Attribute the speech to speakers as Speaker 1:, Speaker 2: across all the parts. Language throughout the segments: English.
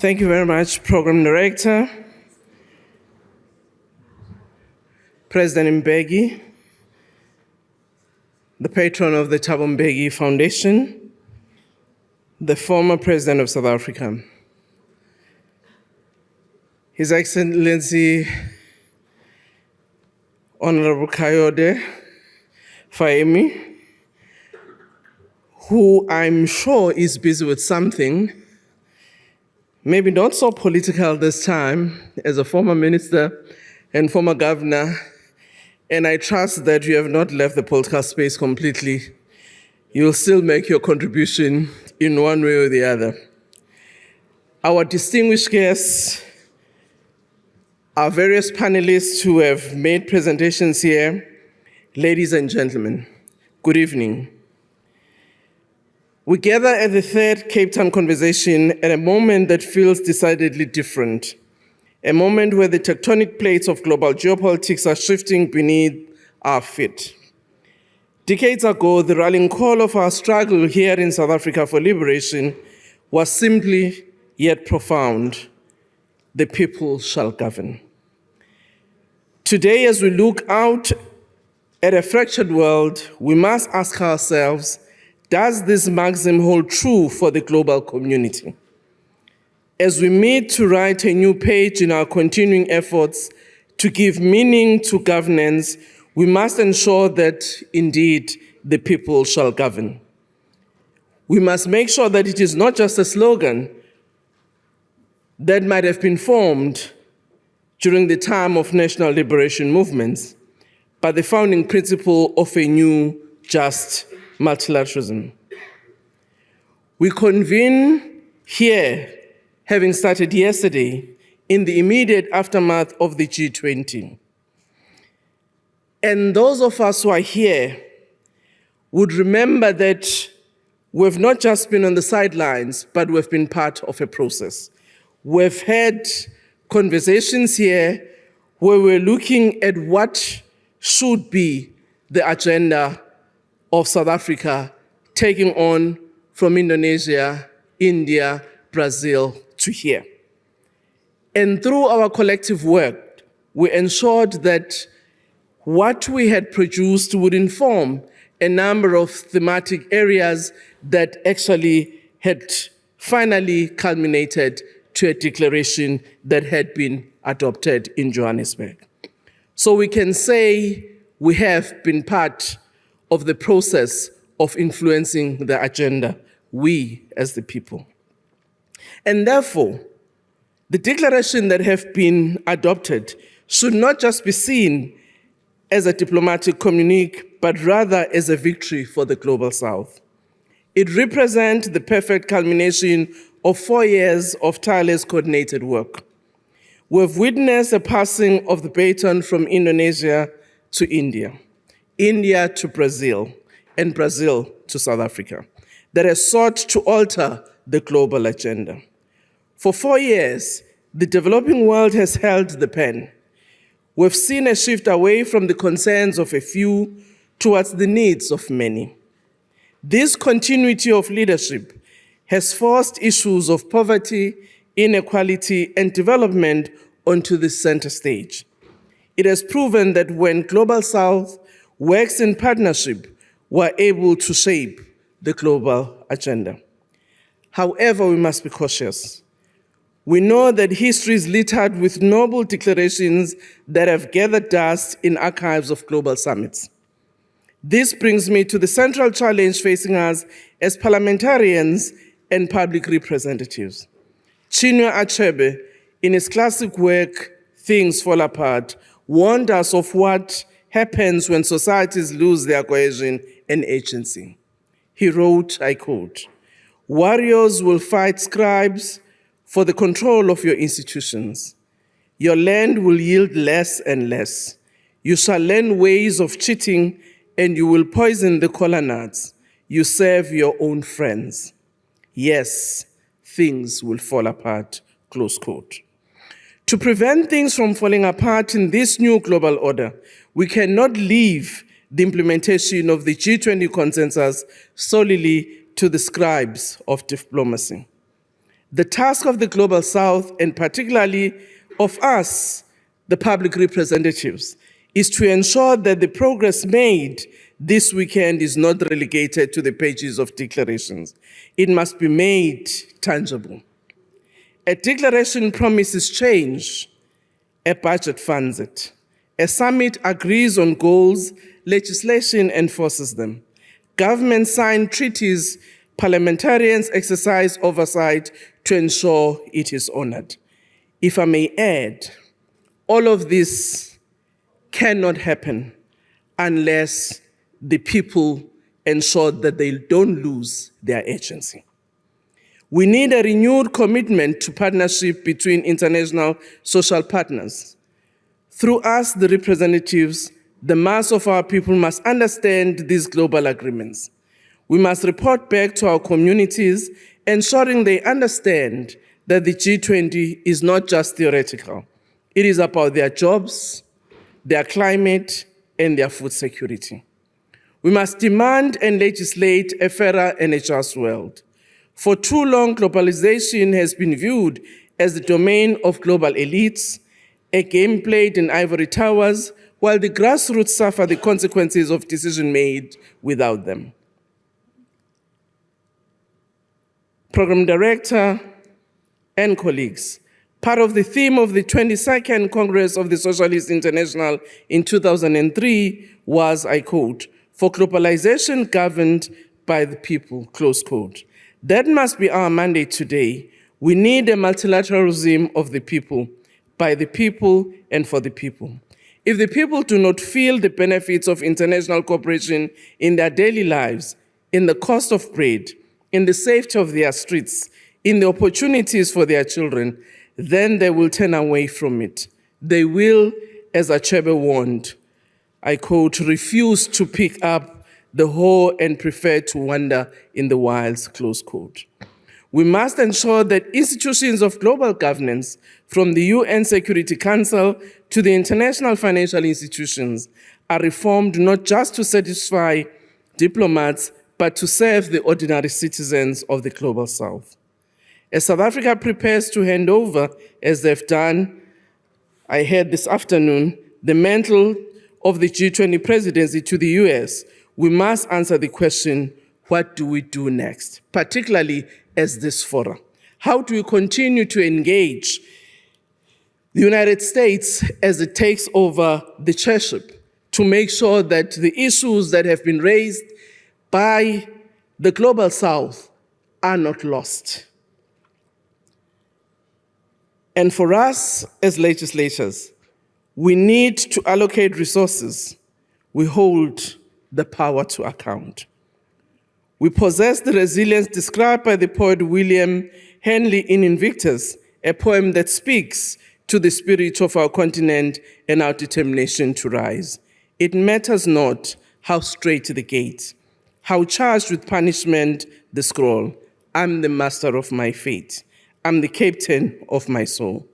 Speaker 1: Thank you very much, Program Director, President Mbeki, the patron of the Thabo Mbeki Foundation, the former President of South Africa, His Excellency Honorable Kayode Fahimi, who I'm sure is busy with something, maybe not so political this time, as a former minister and former governor, and I trust that you have not left the political space completely. You'll still make your contribution in one way or the other. Our distinguished guests, our various panelists who have made presentations here, ladies and gentlemen, good evening. We gather at the third Cape Town conversation at a moment that feels decidedly different, a moment where the tectonic plates of global geopolitics are shifting beneath our feet. Decades ago, the rallying call of our struggle here in South Africa for liberation was simply yet profound: the people shall govern. Today, as we look out at a fractured world, we must ask ourselves, does this maxim hold true for the global community? As we meet to write a new page in our continuing efforts to give meaning to governance, we must ensure that indeed the people shall govern. We must make sure that it is not just a slogan that might have been formed during the time of national liberation movements, but the founding principle of a new, just multilateralism. We convene here, having started yesterday, in the immediate aftermath of the G20. And those of us who are here would remember that we've not just been on the sidelines, but we've been part of a process. We've had conversations here where we're looking at what should be the agenda of South Africa, taking on from Indonesia, India, Brazil to here. And through our collective work, we ensured that what we had produced would inform a number of thematic areas that actually had finally culminated to a declaration that had been adopted in Johannesburg. So we can say we have been part of the process of influencing the agenda, we as the people. And therefore, the declaration that have been adopted should not just be seen as a diplomatic communique, but rather as a victory for the Global South. It represents the perfect culmination of 4 years of tireless coordinated work. We've witnessed a passing of the baton from Indonesia to India, India to Brazil, and Brazil to South Africa, that has sought to alter the global agenda. For 4 years, the developing world has held the pen. We've seen a shift away from the concerns of a few towards the needs of many. This continuity of leadership has forced issues of poverty, inequality, and development onto the center stage. It has proven that when Global South works in partnership, we're able to shape the global agenda. However, we must be cautious. We know that history is littered with noble declarations that have gathered dust in archives of global summits. This brings me to the central challenge facing us as parliamentarians and public representatives. Chinua Achebe, in his classic work, Things Fall Apart, warned us of what happens when societies lose their cohesion and agency. He wrote, I quote, "Warriors will fight scribes for the control of your institutions. Your land will yield less and less. You shall learn ways of cheating, and you will poison the kola nuts. You serve your own friends. Yes, things will fall apart," close quote. To prevent things from falling apart in this new global order, we cannot leave the implementation of the G20 consensus solely to the scribes of diplomacy. The task of the Global South, and particularly of us, the public representatives, is to ensure that the progress made this weekend is not relegated to the pages of declarations. It must be made tangible. A declaration promises change, a budget funds it. A summit agrees on goals, legislation enforces them. Governments sign treaties, parliamentarians exercise oversight to ensure it is honored. If I may add, all of this cannot happen unless the people ensure that they don't lose their agency. We need a renewed commitment to partnership between international social partners. Through us, the representatives, the mass of our people must understand these global agreements. We must report back to our communities, ensuring they understand that the G20 is not just theoretical. It is about their jobs, their climate, and their food security. We must demand and legislate a fairer and a just world. For too long, globalization has been viewed as the domain of global elites, a game played in ivory towers, while the grassroots suffer the consequences of decisions made without them. Program Director and colleagues, part of the theme of the 22nd Congress of the Socialist International in 2003 was, I quote, "For globalization governed by the people," close quote. That must be our mandate today. We need a multilateralism of the people, by the people, and for the people. If the people do not feel the benefits of international cooperation in their daily lives, in the cost of bread, in the safety of their streets, in the opportunities for their children, then they will turn away from it. They will, as Achebe warned, I quote, "refuse to pick up the hoe and prefer to wander in the wilds," close quote. We must ensure that institutions of global governance, from the UN Security Council to the international financial institutions, are reformed not just to satisfy diplomats, but to serve the ordinary citizens of the Global South. As South Africa prepares to hand over, as they've done, I heard this afternoon, the mantle of the G20 presidency to the US, we must answer the question, what do we do next, particularly as this forum? How do we continue to engage the United States as it takes over the chairship to make sure that the issues that have been raised by the Global South are not lost? And for us as legislators, we need to allocate resources. We hold the power to account. We possess the resilience described by the poet William Henley in Invictus, a poem that speaks to the spirit of our continent and our determination to rise. It matters not how straight the gate, how charged with punishment the scroll. I'm the master of my fate. I'm the captain of my soul.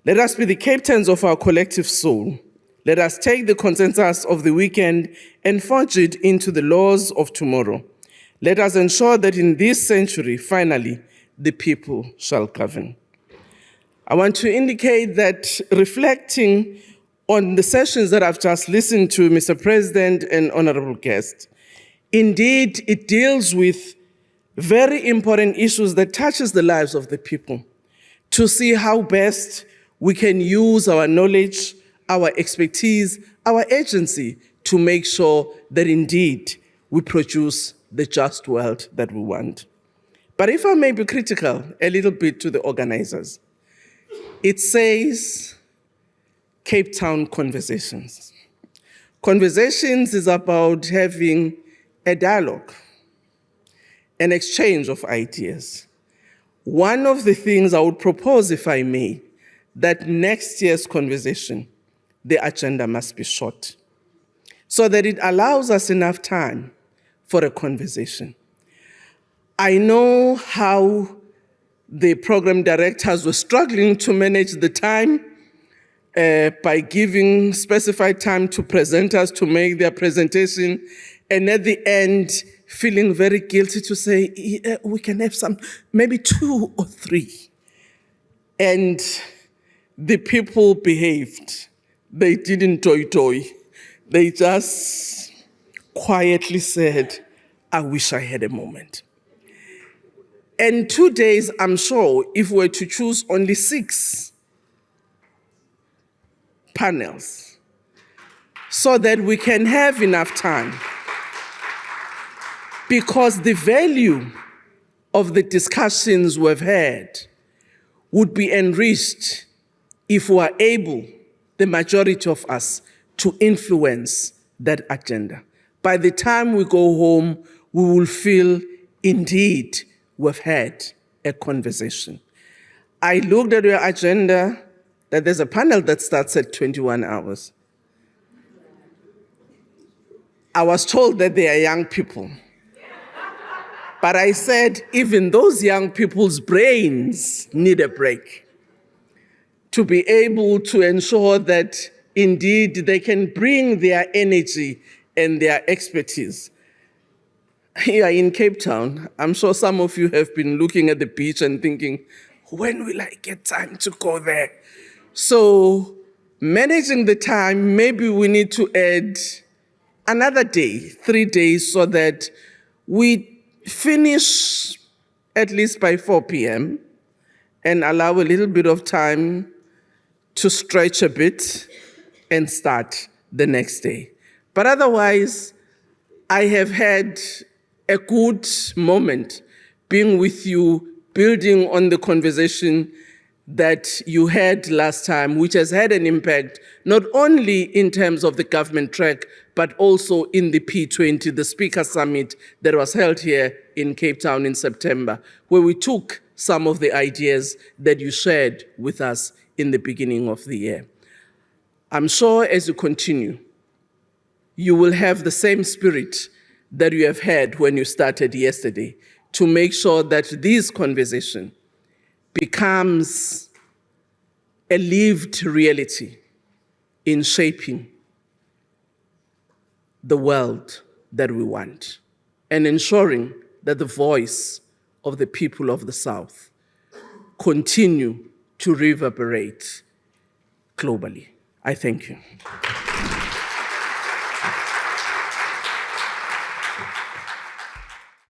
Speaker 1: Let us be the captains of our collective soul. Let us take the consensus of the weekend and forge it into the laws of tomorrow. Let us ensure that in this century, finally, the people shall govern. I want to indicate that reflecting on the sessions that I've just listened to, Mr. President and honorable guests, indeed, it deals with very important issues that touches the lives of the people, to see how best we can use our knowledge, our expertise, our agency to make sure that indeed we produce the just world that we want. But if I may be critical a little bit to the organizers, it says Cape Town Conversations. Conversations is about having a dialogue, an exchange of ideas. One of the things I would propose, if I may, that next year's conversation, the agenda must be short, so that it allows us enough time for a conversation. I know how the program directors were struggling to manage the time by giving specified time to presenters to make their presentation, and at the end, feeling very guilty to say, "Yeah, we can have some, maybe 2 or 3. And the people behaved. They didn't toy. They just quietly said, I wish I had a moment. And 2 days, I'm sure, if we were to choose only 6 panels, so that we can have enough time. Because the value of the discussions we've had would be enriched if we are able, the majority of us, to influence that agenda. By the time we go home, we will feel, indeed, we've had a conversation. I looked at your agenda, that there's a panel that starts at 21 hours. I was told that they are young people. But I said, even those young people's brains need a break to be able to ensure that indeed they can bring their energy and their expertise. Here in Cape Town, I'm sure some of you have been looking at the beach and thinking, when will I get time to go there? So managing the time, maybe we need to add another day, 3 days, so that we finish at least by 4 p.m. and allow a little bit of time to stretch a bit and start the next day. But otherwise, I have had a good moment being with you, building on the conversation that you had last time, which has had an impact, not only in terms of the government track, but also in the P20, the Speaker Summit that was held here in Cape Town in September, where we took some of the ideas that you shared with us in the beginning of the year. I'm sure as you continue, you will have the same spirit that you have had when you started yesterday, to make sure that this conversation becomes a lived reality in shaping the world that we want, and ensuring that the voice of the people of the South continue to reverberate globally. I thank you.